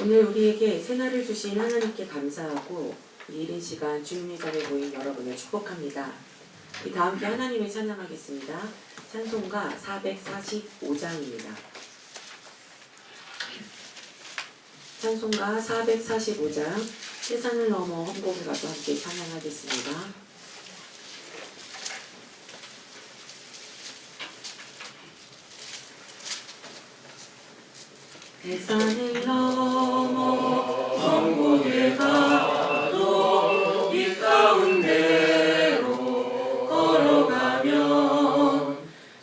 오늘 우리에게 새날을 주신 하나님께 감사하고 이 이른 시간 주님 자리에 모인 여러분을 축복합니다. 다 함께 하나님을 찬양하겠습니다. 찬송가 445장입니다. 찬송가 445장 세상을 넘어 험곡을 가도 함께 찬양하겠습니다. 세상을 넘어 험곡에 가도 이 가운데로 걸어가면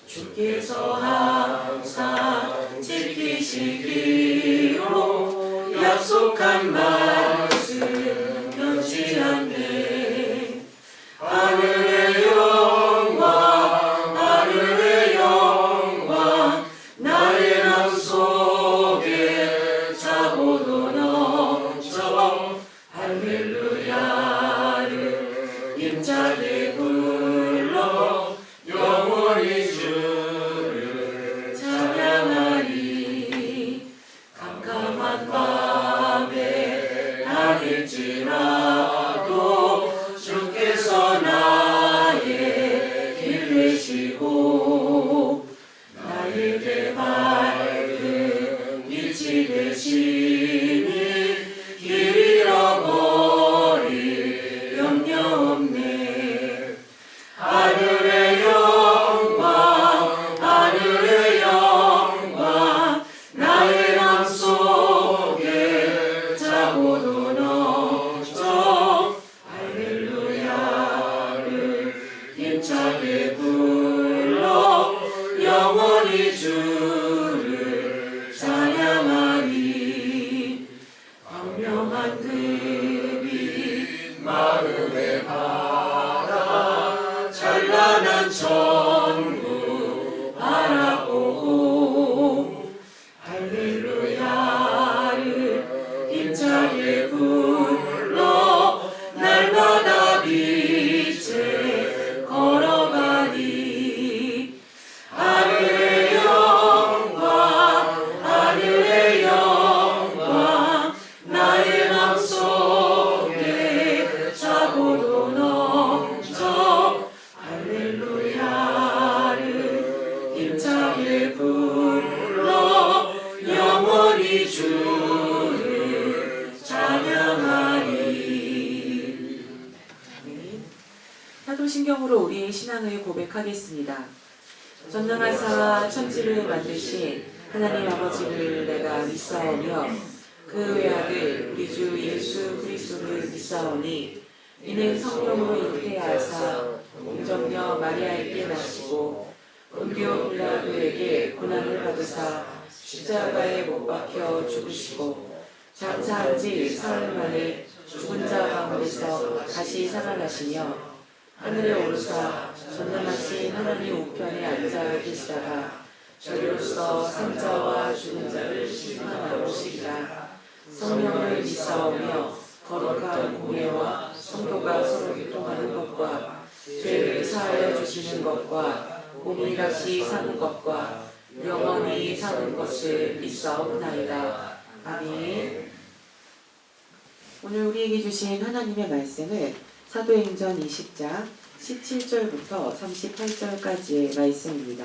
주께서 항상 지키시기로 약속한 말씀 변치 않네. 하늘의 영광 하늘의 영광 나의 맘속에 차고도 넘쳐 할렐루야를 힘차게 불러 영원히 주를 찬양하리. 캄캄한 밤에 다닐지라도 주께서 나의 길 되시고 나에게 밝은 빛이 되시니 길 잃어버릴 염려 없네. 하늘의 영광 하늘의 영광 나의 맘속에 차고도 넘쳐 할렐루야를 힘차게 불러 영원히 주를 찬양하리. 광명한 그 빛 마음에 바라 찬란한 천국 바라보고 할렐루야를 힘차게 불러 날마다 빛에 걸어가리. 하늘의 영광 하늘의 영광 나의 맘속에 차고도 넘쳐 할렐루야를 힘차게 불러 영원히 주를 찬양하리. 사도신경으로 우리의 신앙을 고백하겠습니다. 전능하사 천지를 만드신 하나님 아버지를 내가 믿사오며 그 외아들 우리 주 예수 그리스도를 믿사오니 이는 성령으로 잉태하사 공정녀 마리아에게 나시고 본디오 빌라도에게 고난을 받으사 십자가에 못 박혀 죽으시고 장사한 지 사흘 만에 죽은 자 가운데서 다시 살아나시며 하늘에 오르사 전능하신 하나님 우편에 앉아 계시다가 저리로서 산자와 죽은 자를 심판하러 오시리라. 성령을 믿사오며 거룩한 공예와 성도가 서로 교통하는 것과 죄를 사하여 주시는 것과 몸이 다시 사는 것과 영원히 사는 것을 믿사옵나이다. 아멘. 오늘 우리에게 주신 하나님의 말씀은 사도행전 20장 17절부터 38절까지의 말씀입니다.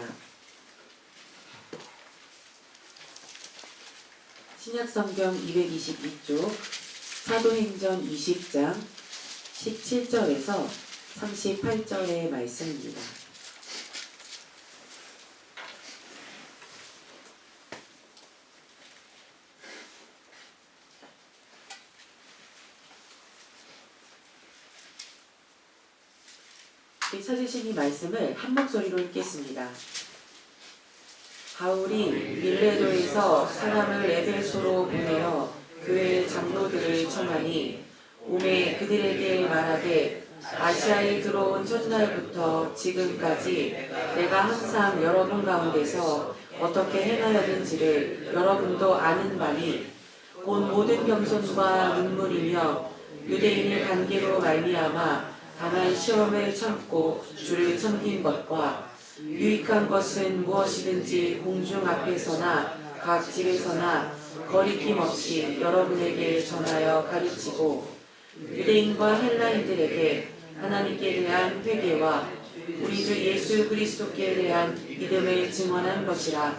신약성경 222쪽 사도행전 20장 17절에서 38절의 말씀입니다. 찾으신 이 말씀을 한 목소리로 읽겠습니다. 바울이 밀레도에서 사람을 에베소로 보내어 교회 장로들을 청하니 오매 그들에게 말하되 아시아에 들어온 첫날부터 지금까지 내가 항상 여러분 가운데서 어떻게 행하였는지를 여러분도 아는 바니 곧 모든 겸손과 눈물이며 유대인의 관계로 말미암아 당한 시험을 참고 주를 섬긴 것과 유익한 것은 무엇이든지 공중 앞에서나 각 집에서나 거리낌 없이 여러분에게 전하여 가르치고 유대인과 헬라인들에게 하나님께 대한 회개와 우리 주 예수 그리스도께 대한 믿음을 증언한 것이라.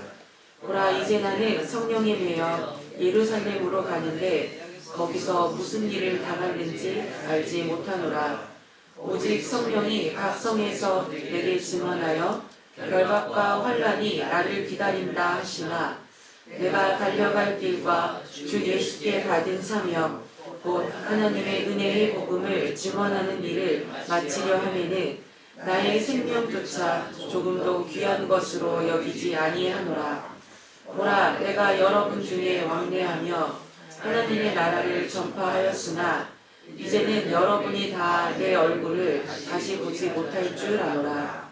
보라, 이제 나는 성령에 매여 예루살렘으로 가는데 거기서 무슨 일을 당하는지 알지 못하노라. 오직 성령이 각 성에서 내게 증언하여 결박과 환난이 나를 기다린다 하시나, 내가 달려갈 길과 주 예수께 받은 사명 곧 하나님의 은혜의 복음을 증언하는 일을 마치려 하면은 나의 생명조차 조금도 귀한 것으로 여기지 아니하노라. 보라, 내가 여러분 중에 왕래하며 하나님의 나라를 전파하였으나 이제는 여러분이 다 내 얼굴을 다시 보지 못할 줄 아노라.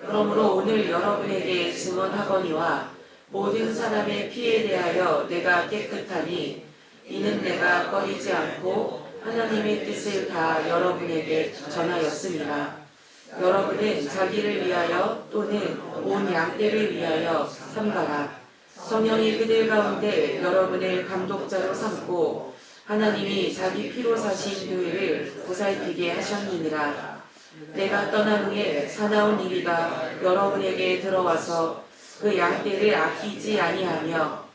그러므로 오늘 여러분에게 증언하거니와 모든 사람의 피에 대하여 내가 깨끗하니 이는 내가 꺼리지 않고 하나님의 뜻을 다 여러분에게 전하였습니다. 여러분은 자기를 위하여 또는 온 양떼를 위하여 삼가라. 성령이 그들 가운데 여러분을 감독자로 삼고 하나님이 자기 피로 사신 교회를 보살피게 하셨느니라. 내가 떠난 후에 사나운 이리가 여러분에게 들어와서 그 양떼를 아끼지 아니하며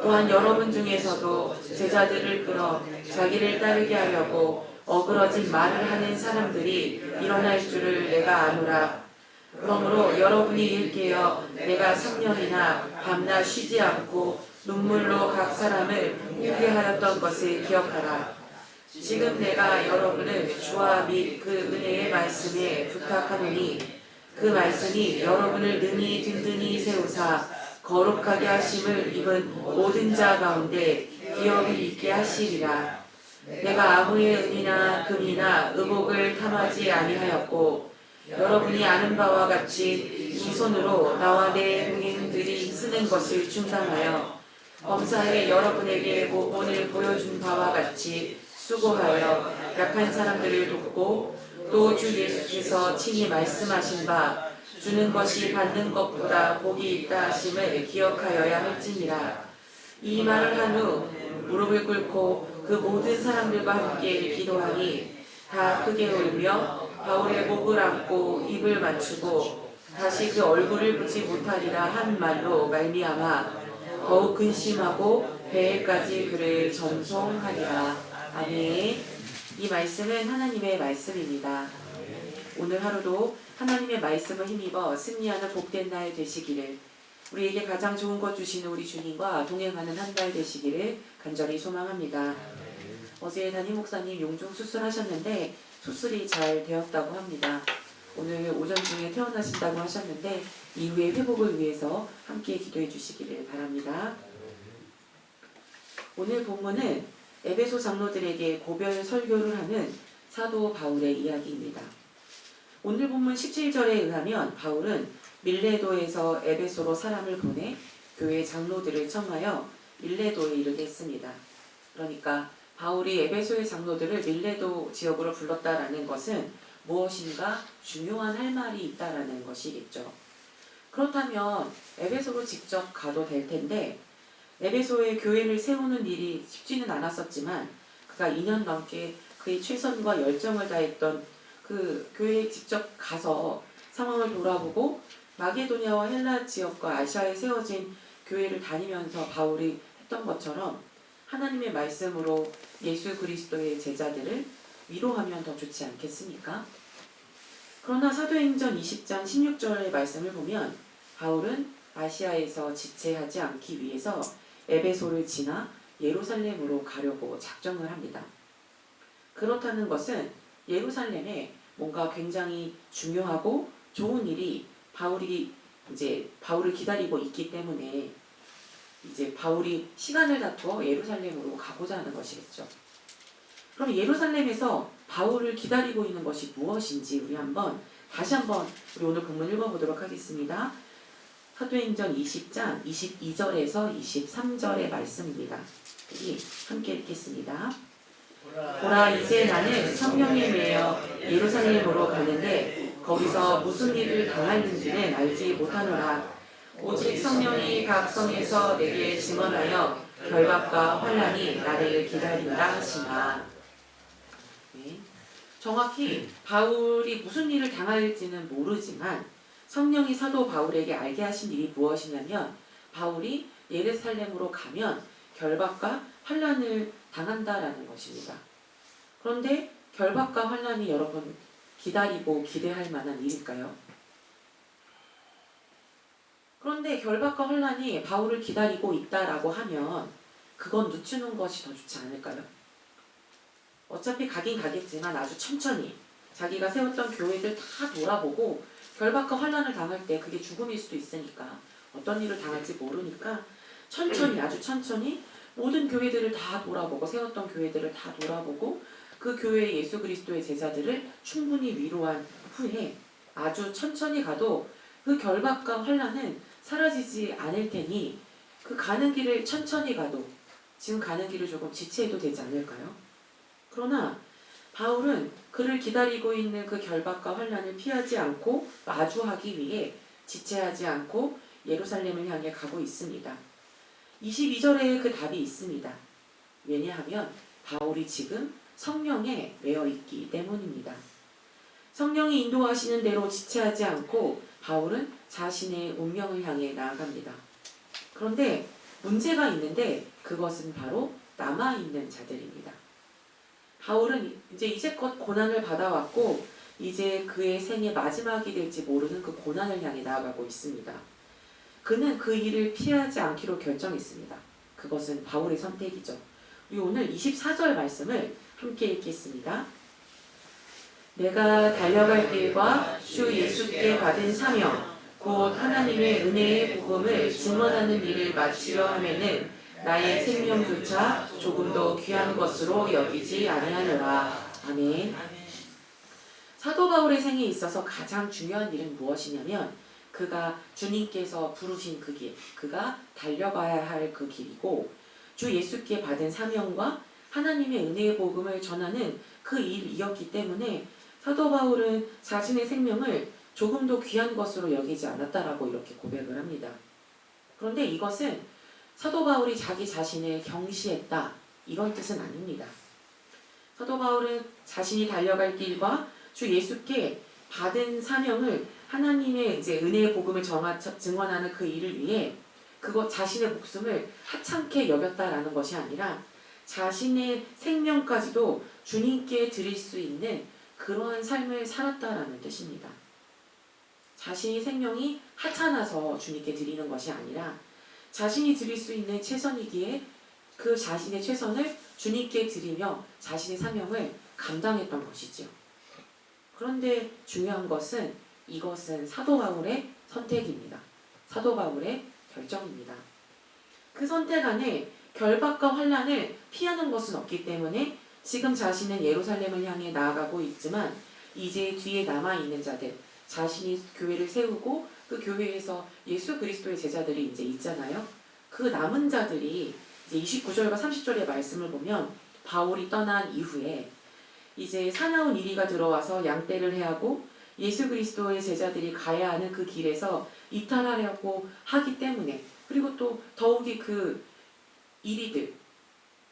또한 여러분 중에서도 제자들을 끌어 자기를 따르게 하려고 어그러진 말을 하는 사람들이 일어날 줄을 내가 아노라. 그러므로 여러분이 일깨어 내가 3년이나 밤낮 쉬지 않고 눈물로 각 사람을 훈계하였던 것을 기억하라. 지금 내가 여러분을 주와 및 그 은혜의 말씀에 부탁하노니 그 말씀이 여러분을 능히 든든히 세우사 거룩하게 하심을 입은 모든 자 가운데 기업이 있게 하시리라. 내가 아무의 은이나 금이나 의복을 탐하지 아니하였고 여러분이 아는 바와 같이 이 손으로 나와 내 동행들이 쓰는 것을 충당하여 범사에 여러분에게 모본을 보여준 바와 같이 수고하여 약한 사람들을 돕고 또 주 예수께서 친히 말씀하신 바 주는 것이 받는 것보다 복이 있다 하심을 기억하여야 할지니라. 이 말을 한 후 무릎을 꿇고 그 모든 사람들과 함께 기도하니 다 크게 울며 바울의 목을 안고 입을 맞추고 다시 그 얼굴을 보지 못하리라 한 말로 말미암아 더욱 근심하고 배에까지 그를 전송하리라. 아멘. 이 말씀은 하나님의 말씀입니다. 오늘 하루도 하나님의 말씀을 힘입어 승리하는 복된 날 되시기를, 우리에게 가장 좋은 것 주시는 우리 주님과 동행하는 한 달 되시기를 간절히 소망합니다. 어제 담임 목사님 용종 수술하셨는데 수술이 잘 되었다고 합니다. 오늘 오전 중에 퇴원하신다고 하셨는데 이후의 회복을 위해서 함께 기도해 주시기를 바랍니다. 오늘 본문은 에베소 장로들에게 고별 설교를 하는 사도 바울의 이야기입니다. 오늘 본문 17절에 의하면 바울은 밀레도에서 에베소로 사람을 보내 교회 장로들을 청하여 밀레도에 이르게 했습니다. 그러니까 바울이 에베소의 장로들을 밀레도 지역으로 불렀다라는 것은 무엇인가 중요한 할 말이 있다라는 것이겠죠. 그렇다면 에베소로 직접 가도 될 텐데 에베소에 교회를 세우는 일이 쉽지는 않았었지만 그가 2년 넘게 그의 최선과 열정을 다했던 그 교회에 직접 가서 상황을 돌아보고 마게도냐와 헬라 지역과 아시아에 세워진 교회를 다니면서 바울이 했던 것처럼 하나님의 말씀으로 예수 그리스도의 제자들을 위로하면 더 좋지 않겠습니까? 그러나 사도행전 20장 16절의 말씀을 보면 바울은 아시아에서 지체하지 않기 위해서 에베소를 지나 예루살렘으로 가려고 작정을 합니다. 그렇다는 것은 예루살렘에 뭔가 굉장히 중요하고 좋은 일이 바울을 기다리고 있기 때문에 이제 바울이 시간을 다투어 예루살렘으로 가고자 하는 것이겠죠. 그럼 예루살렘에서 바울을 기다리고 있는 것이 무엇인지 우리 다시 한번 우리 오늘 본문 읽어보도록 하겠습니다. 사도행전 20장 22절에서 23절의 말씀입니다. 우리 함께 읽겠습니다. 보라, 이제 나는 성령에 매여 예루살렘으로 가는데 거기서 무슨 일을 당하는지는 알지 못하노라. 오직 성령이 각 성에서 내게 증언하여 결박과 환난이 나를 기다린다 하시나. 네. 정확히 바울이 무슨 일을 당할지는 모르지만 성령이 사도 바울에게 알게 하신 일이 무엇이냐면 바울이 예루살렘으로 가면 결박과 환난을 당한다라는 것입니다. 그런데 결박과 환난이 여러분 기다리고 기대할 만한 일일까요? 그런데 결박과 환난이 바울을 기다리고 있다라고 하면 그건 늦추는 것이 더 좋지 않을까요? 어차피 가긴 가겠지만 아주 천천히 자기가 세웠던 교회들 다 돌아보고 결박과 환난을 당할 때 그게 죽음일 수도 있으니까 어떤 일을 당할지 모르니까 천천히 아주 천천히 모든 교회들을 다 돌아보고 세웠던 교회들을 다 돌아보고 그 교회의 예수 그리스도의 제자들을 충분히 위로한 후에 아주 천천히 가도 그 결박과 환난은 사라지지 않을 테니 그 가는 길을 천천히 가도 지금 가는 길을 조금 지체해도 되지 않을까요? 그러나 바울은 그를 기다리고 있는 그 결박과 환난을 피하지 않고 마주하기 위해 지체하지 않고 예루살렘을 향해 가고 있습니다. 22절에 그 답이 있습니다. 왜냐하면 바울이 지금 성령에 매여 있기 때문입니다. 성령이 인도하시는 대로 지체하지 않고 바울은 자신의 운명을 향해 나아갑니다. 그런데 문제가 있는데 그것은 바로 남아있는 자들입니다. 바울은 이제 이제껏 고난을 받아왔고 이제 그의 생의 마지막이 될지 모르는 그 고난을 향해 나아가고 있습니다. 그는 그 일을 피하지 않기로 결정했습니다. 그것은 바울의 선택이죠. 우리 오늘 24절 말씀을 함께 읽겠습니다. 내가 달려갈 길과 주 예수께 받은 사명 곧 하나님의 은혜의 복음을 증언하는 일을 마치려 하면은 나의 생명조차 조금도 귀한 것으로 여기지 아니하노라. 아멘. 사도 바울의 생에 있어서 가장 중요한 일은 무엇이냐면 그가 주님께서 부르신 그 길, 그가 달려가야 할 그 길이고 주 예수께 받은 사명과 하나님의 은혜의 복음을 전하는 그 일이었기 때문에 사도 바울은 자신의 생명을 조금도 귀한 것으로 여기지 않았다라고 이렇게 고백을 합니다. 그런데 이것은 사도 바울이 자기 자신을 경시했다 이런 뜻은 아닙니다. 사도 바울은 자신이 달려갈 길과 주 예수께 받은 사명을 하나님의 이제 은혜의 복음을 증언하는 그 일을 위해 그것 자신의 목숨을 하찮게 여겼다라는 것이 아니라 자신의 생명까지도 주님께 드릴 수 있는 그러한 삶을 살았다라는 뜻입니다. 자신의 생명이 하찮아서 주님께 드리는 것이 아니라 자신이 드릴 수 있는 최선이기에 그 자신의 최선을 주님께 드리며 자신의 사명을 감당했던 것이죠. 그런데 중요한 것은 이것은 사도 바울의 선택입니다. 사도 바울의 결정입니다. 그 선택 안에 결박과 환난을 피하는 것은 없기 때문에 지금 자신은 예루살렘을 향해 나아가고 있지만 이제 뒤에 남아있는 자들, 자신이 교회를 세우고 그 교회에서 예수 그리스도의 제자들이 이제 있잖아요. 그 남은 자들이 이제 29절과 30절의 말씀을 보면 바울이 떠난 이후에 이제 사나운 이리가 들어와서 양떼를 해하고 예수 그리스도의 제자들이 가야 하는 그 길에서 이탈하려고 하기 때문에 그리고 또 더욱이 그 이리들,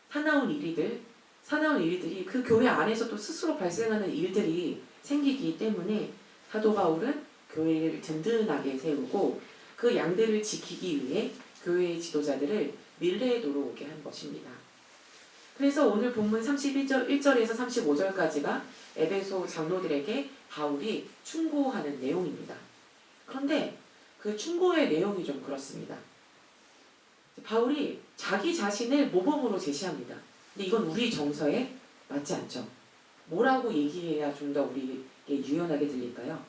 사나운 일들이 그 교회 안에서 또 스스로 발생하는 일들이 생기기 때문에 사도 바울은 교회를 든든하게 세우고 그 양들을 지키기 위해 교회의 지도자들을 밀레도로 오게 한 것입니다. 그래서 오늘 본문 1절에서 35절까지가 에베소 장로들에게 바울이 충고하는 내용입니다. 그런데 그 충고의 내용이 좀 그렇습니다. 바울이 자기 자신을 모범으로 제시합니다. 근데 이건 우리 정서에 맞지 않죠. 뭐라고 얘기해야 좀 더 우리에게 유연하게 들릴까요?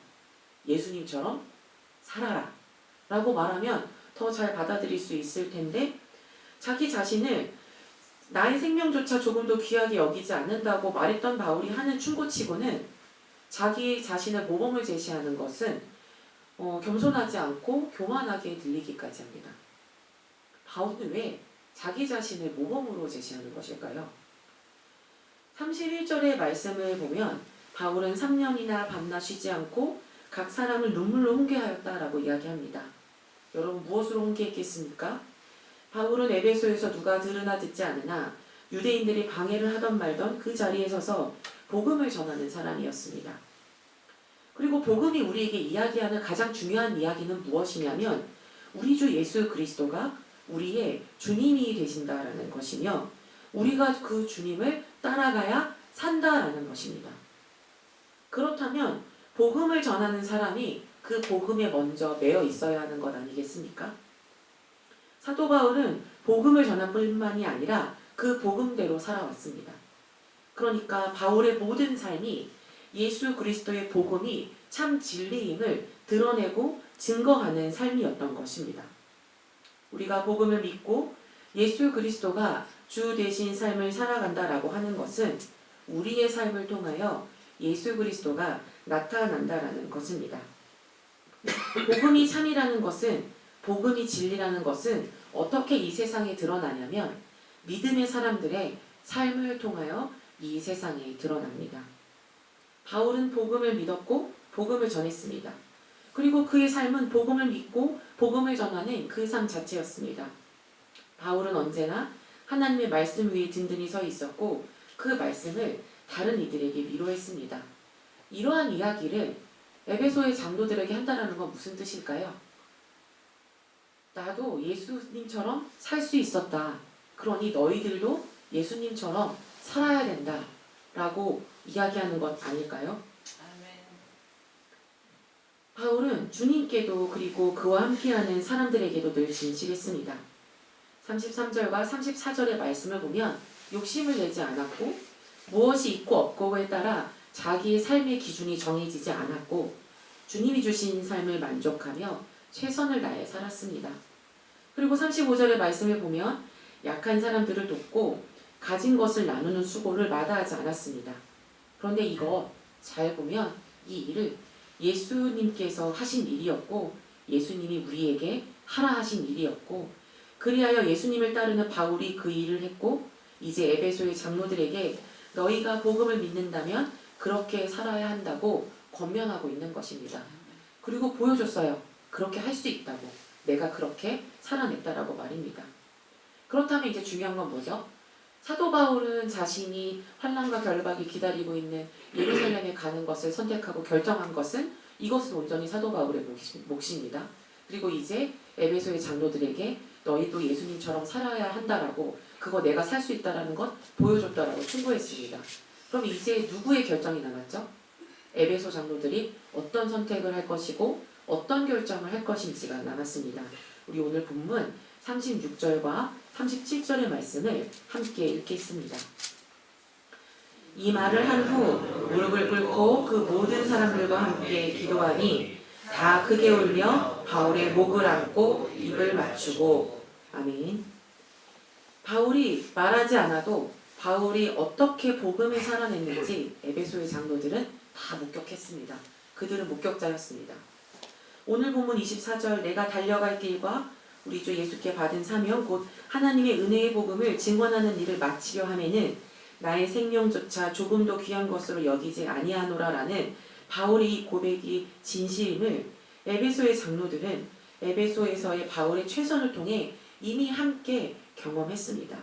예수님처럼 살아라 라고 말하면 더 잘 받아들일 수 있을 텐데 자기 자신을 나의 생명조차 조금도 귀하게 여기지 않는다고 말했던 바울이 하는 충고치고는 자기 자신의 모범을 제시하는 것은 겸손하지 않고 교만하게 들리기까지 합니다. 바울은 왜 자기 자신을 모범으로 제시하는 것일까요? 31절의 말씀을 보면 바울은 3년이나 밤낮 쉬지 않고 각 사람을 눈물로 훈계하였다라고 이야기합니다. 여러분 무엇으로 훈계했겠습니까? 바울은 에베소에서 누가 들으나 듣지 않으나 유대인들이 방해를 하던 말던 그 자리에 서서 복음을 전하는 사람이었습니다. 그리고 복음이 우리에게 이야기하는 가장 중요한 이야기는 무엇이냐면 우리 주 예수 그리스도가 우리의 주님이 되신다라는 것이며 우리가 그 주님을 따라가야 산다라는 것입니다. 그렇다면 복음을 전하는 사람이 그 복음에 먼저 매여 있어야 하는 것 아니겠습니까? 사도 바울은 복음을 전할 뿐만이 아니라 그 복음대로 살아왔습니다. 그러니까 바울의 모든 삶이 예수 그리스도의 복음이 참 진리임을 드러내고 증거하는 삶이었던 것입니다. 우리가 복음을 믿고 예수 그리스도가 주 되신 삶을 살아간다라고 하는 것은 우리의 삶을 통하여 예수 그리스도가 나타난다라는 것입니다. 복음이 참이라는 것은, 복음이 진리라는 것은 어떻게 이 세상에 드러나냐면 믿음의 사람들의 삶을 통하여 이 세상에 드러납니다. 바울은 복음을 믿었고 복음을 전했습니다. 그리고 그의 삶은 복음을 믿고 복음을 전하는 그 삶 자체였습니다. 바울은 언제나 하나님의 말씀 위에 든든히 서 있었고 그 말씀을 다른 이들에게 위로했습니다. 이러한 이야기를 에베소의 장로들에게 한다는 건 무슨 뜻일까요? 나도 예수님처럼 살 수 있었다. 그러니 너희들도 예수님처럼 살아야 된다. 라고 이야기하는 것 아닐까요? 바울은 주님께도 그리고 그와 함께하는 사람들에게도 늘 진실했습니다. 33절과 34절의 말씀을 보면 욕심을 내지 않았고 무엇이 있고 없고에 따라 자기의 삶의 기준이 정해지지 않았고 주님이 주신 삶을 만족하며 최선을 다해 살았습니다. 그리고 35절의 말씀을 보면 약한 사람들을 돕고 가진 것을 나누는 수고를 마다하지 않았습니다. 그런데 이거 잘 보면 이 일을 예수님께서 하신 일이었고 예수님이 우리에게 하라 하신 일이었고 그리하여 예수님을 따르는 바울이 그 일을 했고 이제 에베소의 장로들에게 너희가 복음을 믿는다면 그렇게 살아야 한다고 권면하고 있는 것입니다. 그리고 보여줬어요. 그렇게 할 수 있다고. 내가 그렇게 살아냈다라고 말입니다. 그렇다면 이제 중요한 건 뭐죠? 사도 바울은 자신이 환난과 결박이 기다리고 있는 예루살렘에 가는 것을 선택하고 결정한 것은 이것은 온전히 사도 바울의 몫입니다. 그리고 이제 에베소의 장로들에게 너희도 예수님처럼 살아야 한다라고 그거 내가 살 수 있다라는 것 보여줬다라고 충고했습니다. 그럼 이제 누구의 결정이 남았죠? 에베소 장로들이 어떤 선택을 할 것이고 어떤 결정을 할 것인지가 남았습니다. 우리 오늘 본문 36절과 37절의 말씀을 함께 읽겠습니다. 이 말을 한 후 무릎을 꿇고 그 모든 사람들과 함께 기도하니 다 크게 울며 바울의 목을 안고 입을 맞추고 아멘. 바울이 말하지 않아도 바울이 어떻게 복음을 살아냈는지 에베소의 장로들은 다 목격했습니다. 그들은 목격자였습니다. 오늘 본문 24절 내가 달려갈 길과 우리 주 예수께 받은 사명 곧 하나님의 은혜의 복음을 증언하는 일을 마치려 하면은 나의 생명조차 조금도 귀한 것으로 여기지 아니하노라라는 바울의 이 고백이 진실임을 에베소의 장로들은 에베소에서의 바울의 최선을 통해 이미 함께 경험했습니다.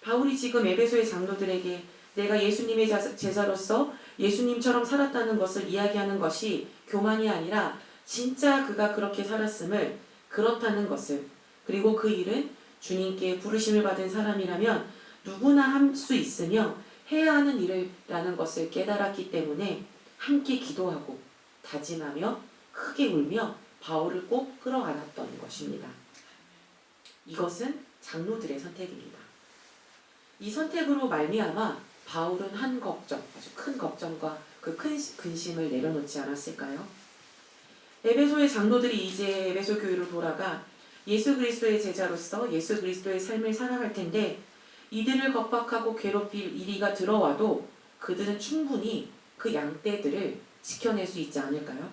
바울이 지금 에베소의 장로들에게 내가 예수님의 제자로서 예수님처럼 살았다는 것을 이야기하는 것이 교만이 아니라 진짜 그가 그렇게 살았음을 그렇다는 것을 그리고 그 일은 주님께 부르심을 받은 사람이라면 누구나 할 수 있으며 해야 하는 일이라는 것을 깨달았기 때문에 함께 기도하고 다짐하며 크게 울며 바울을 꼭 끌어안았던 것입니다. 이것은 장로들의 선택입니다. 이 선택으로 말미암아 바울은 한 걱정, 아주 큰 걱정과 그 큰 근심을 내려놓지 않았을까요? 에베소의 장로들이 이제 에베소 교회로 돌아가 예수 그리스도의 제자로서 예수 그리스도의 삶을 살아갈 텐데 이들을 겁박하고 괴롭힐 이리가 들어와도 그들은 충분히 그 양떼들을 지켜낼 수 있지 않을까요?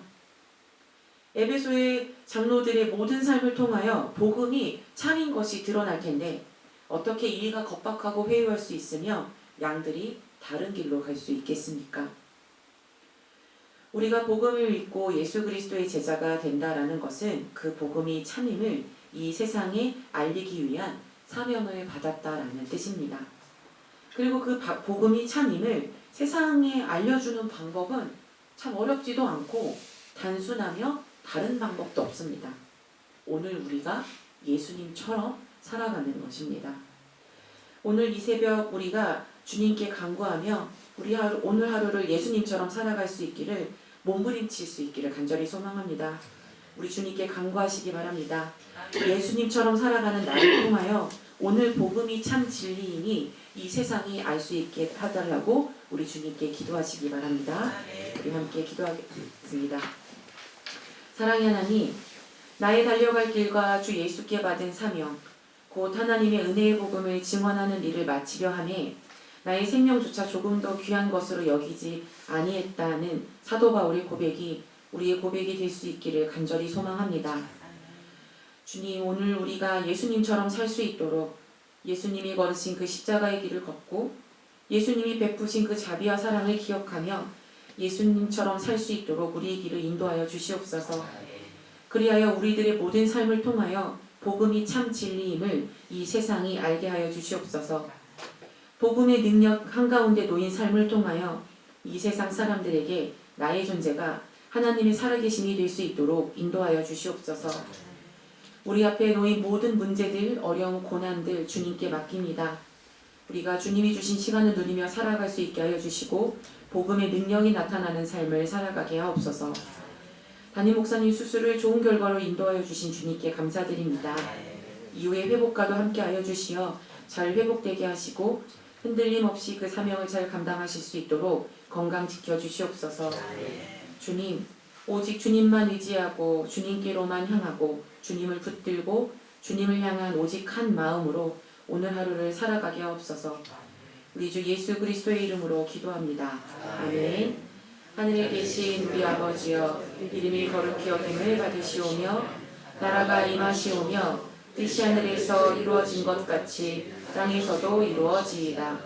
에베소의 장로들의 모든 삶을 통하여 복음이 참인 것이 드러날 텐데 어떻게 이리가 겁박하고 회유할 수 있으며 양들이 다른 길로 갈 수 있겠습니까? 우리가 복음을 믿고 예수 그리스도의 제자가 된다라는 것은 그 복음이 참임을 이 세상에 알리기 위한 사명을 받았다라는 뜻입니다. 그리고 그 복음이 참임을 세상에 알려주는 방법은 참 어렵지도 않고 단순하며 다른 방법도 없습니다. 오늘 우리가 예수님처럼 살아가는 것입니다. 오늘 이 새벽 우리가 주님께 간구하며 오늘 하루를 예수님처럼 살아갈 수 있기를 몸부림칠 수 있기를 간절히 소망합니다. 우리 주님께 간구하시기 바랍니다. 예수님처럼 살아가는 나를 통하여 오늘 복음이 참 진리이니 이 세상이 알 수 있게 하달라고 우리 주님께 기도하시기 바랍니다. 우리 함께 기도하겠습니다. 사랑의 하나님, 나의 달려갈 길과 주 예수께 받은 사명, 곧 하나님의 은혜의 복음을 증언하는 일을 마치려 하매 나의 생명조차 조금 더 귀한 것으로 여기지 아니했다는 사도 바울의 고백이 우리의 고백이 될 수 있기를 간절히 소망합니다. 주님, 오늘 우리가 예수님처럼 살 수 있도록 예수님이 걸으신 그 십자가의 길을 걷고 예수님이 베푸신 그 자비와 사랑을 기억하며 예수님처럼 살 수 있도록 우리의 길을 인도하여 주시옵소서. 그리하여 우리들의 모든 삶을 통하여 복음이 참 진리임을 이 세상이 알게 하여 주시옵소서. 복음의 능력 한가운데 놓인 삶을 통하여 이 세상 사람들에게 나의 존재가 하나님의 살아계심이 될 수 있도록 인도하여 주시옵소서. 우리 앞에 놓인 모든 문제들, 어려움, 고난들 주님께 맡깁니다. 우리가 주님이 주신 시간을 누리며 살아갈 수 있게 하여 주시고 복음의 능력이 나타나는 삶을 살아가게 하옵소서. 담임 목사님 수술을 좋은 결과로 인도하여 주신 주님께 감사드립니다. 이후에 회복과도 함께 하여 주시어 잘 회복되게 하시고 흔들림 없이 그 사명을 잘 감당하실 수 있도록 건강 지켜주시옵소서. 주님, 오직 주님만 의지하고 주님께로만 향하고 주님을 붙들고 주님을 향한 오직 한 마음으로 오늘 하루를 살아가게 하옵소서. 우리 주 예수 그리스도의 이름으로 기도합니다. 아멘. 하늘에 계신 우리 아버지여, 이름이 거룩히 여김을 받으시오며 나라가 임하시오며 뜻이 하늘에서 이루어진 것 같이 땅에서도 이루어지이다.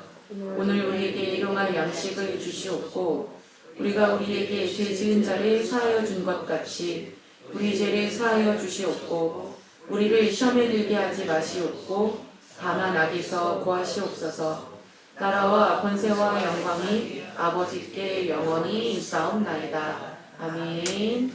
오늘 우리에게 일용할 양식을 주시옵고 우리가 우리에게 죄 지은 자를 사하여 준 것 같이 우리 죄를 사하여 주시옵고 우리를 시험에 들게 하지 마시옵고 다만 악에서 구하시옵소서. 나라와 권세와 영광이 아버지께 영원히 있사옵나이다. 아멘.